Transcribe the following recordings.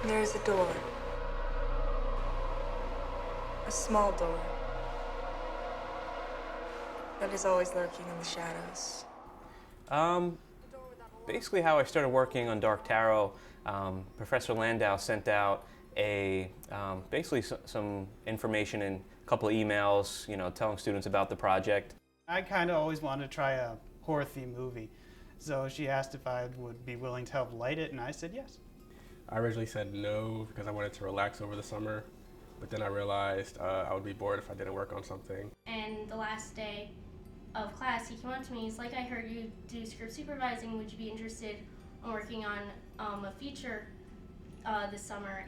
There is a door. A small door. That is always lurking in the shadows. Um, Basically how I started working on Dark Tarot, Professor Landau sent out basically some information in a couple of emails, telling students about the project. I kind of always wanted to try a horror-themed movie. So she asked if I would be willing to help light it, and I said yes. I originally said no because I wanted to relax over the summer, but then I realized I would be bored if I didn't work on something. And the last day of class, he came up to me, he's like, I heard you do script supervising, would you be interested in working on a feature this summer?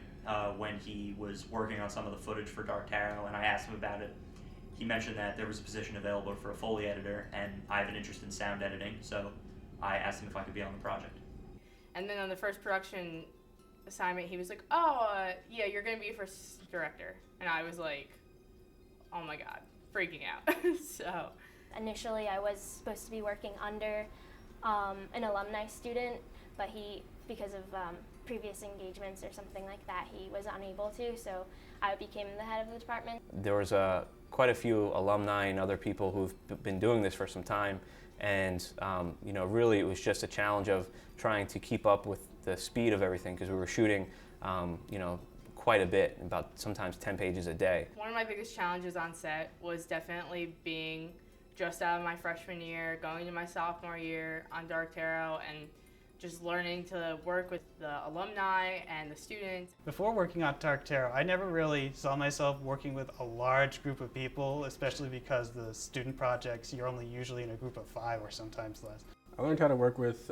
When he was working on some of the footage for Dark Tarot and I asked him about it, he mentioned that there was a position available for a Foley editor, and I have an interest in sound editing, so I asked him if I could be on the project. And then on the first production assignment, he was like, oh, yeah, you're going to be first director. And I was like, oh my God, freaking out. So initially, I was supposed to be working under an alumni student, but because of previous engagements or something like that, he was unable to, so I became the head of the department. There was quite a few alumni and other people who've been doing this for some time, and really it was just a challenge of trying to keep up with the speed of everything, because we were shooting quite a bit, about sometimes 10 pages a day. One of my biggest challenges on set was definitely being just out of my freshman year, going to my sophomore year on Dark Tarot, and just learning to work with the alumni and the students. Before working on Dark Tarot, I never really saw myself working with a large group of people, especially because the student projects, you're only usually in a group of 5 or sometimes less. I learned how to work with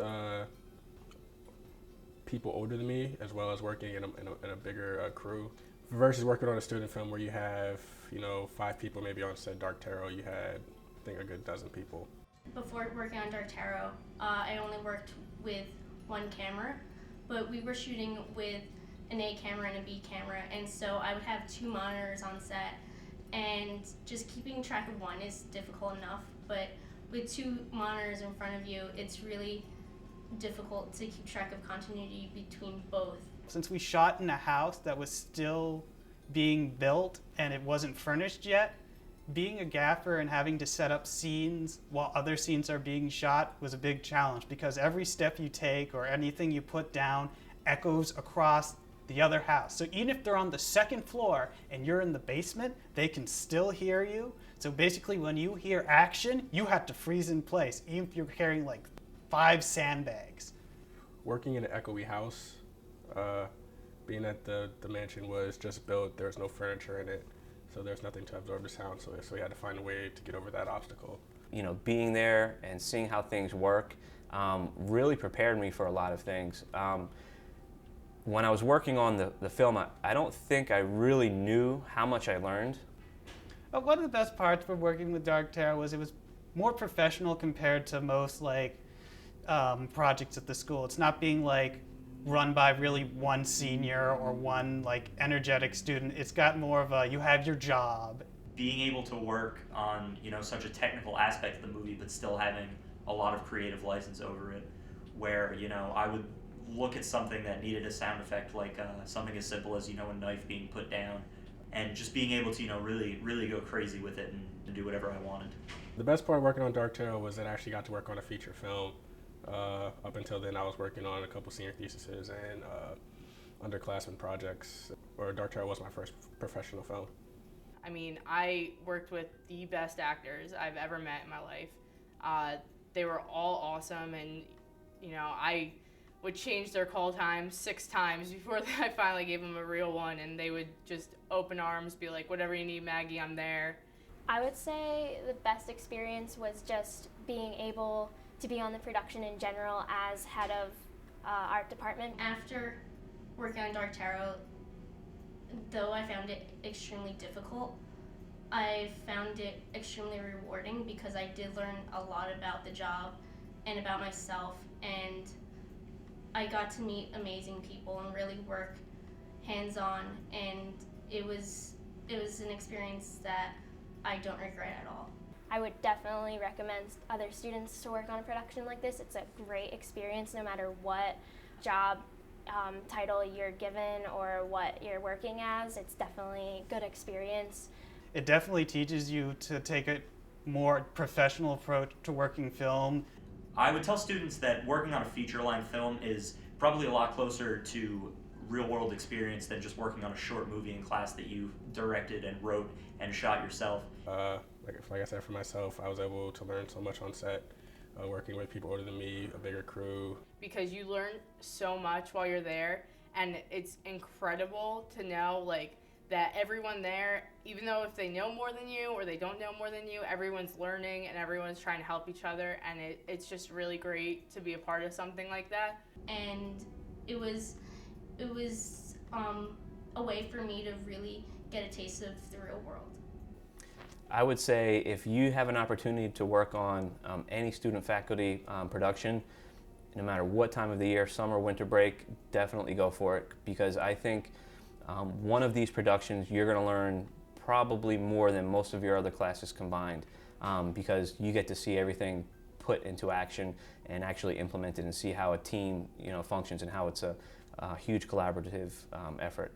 people older than me, as well as working in a bigger crew, versus working on a student film where you have 5 people maybe on set. Dark Tarot, you had I think a good dozen people. Before working on Dark Tarot, I only worked with one camera, but we were shooting with an A camera and a B camera, and so I would have 2 monitors on set, and just keeping track of one is difficult enough, but with 2 monitors in front of you, it's really difficult to keep track of continuity between both. Since we shot in a house that was still being built and it wasn't furnished yet, being a gaffer and having to set up scenes while other scenes are being shot was a big challenge, because every step you take or anything you put down echoes across the other house. So even if they're on the 2nd floor and you're in the basement, they can still hear you. So basically when you hear action, you have to freeze in place, even if you're carrying like 5 sandbags. Working in an echoey house, being that the mansion was just built, there was no furniture in it, so there's nothing to absorb the sound, so we had to find a way to get over that obstacle. Being there and seeing how things work really prepared me for a lot of things. When I was working on the film, I don't think I really knew how much I learned. One of the best parts for working with Dark Tarot was it was more professional compared to most projects at the school. It's not being run by really one senior or one energetic student. It's got more of a, you have your job. Being able to work on such a technical aspect of the movie, but still having a lot of creative license over it, where I would look at something that needed a sound effect, like something as simple as a knife being put down, and just being able to really go crazy with it and do whatever I wanted. The best part of working on Dark Tarot was that I actually got to work on a feature film. Up until then, I was working on a couple senior theses and underclassmen projects. Dark Tarot was my first professional film. I mean, I worked with the best actors I've ever met in my life. They were all awesome, and I would change their call times 6 times before I finally gave them a real one, and they would just open arms, be like, whatever you need, Maggie, I'm there. I would say the best experience was just being able to be on the production in general as head of art department. After working on Dark Tarot, though I found it extremely difficult, I found it extremely rewarding, because I did learn a lot about the job and about myself, and I got to meet amazing people and really work hands-on, and it was an experience that I don't regret at all. I would definitely recommend other students to work on a production like this. It's a great experience no matter what job title you're given or what you're working as, it's definitely a good experience. It definitely teaches you to take a more professional approach to working film. I would tell students that working on a feature-length film is probably a lot closer to real-world experience than just working on a short movie in class that you directed and wrote and shot yourself. Like I said, for myself, I was able to learn so much on set, working with people older than me, a bigger crew. Because you learn so much while you're there, and it's incredible to know like that everyone there, even though if they know more than you or they don't know more than you, everyone's learning and everyone's trying to help each other, and it's just really great to be a part of something like that. And it was a way for me to really get a taste of the real world. I would say if you have an opportunity to work on any student-faculty production, no matter what time of the year, summer, winter break, definitely go for it, because I think one of these productions you're going to learn probably more than most of your other classes combined, because you get to see everything put into action and actually implemented and see how a team functions and how it's a huge collaborative effort.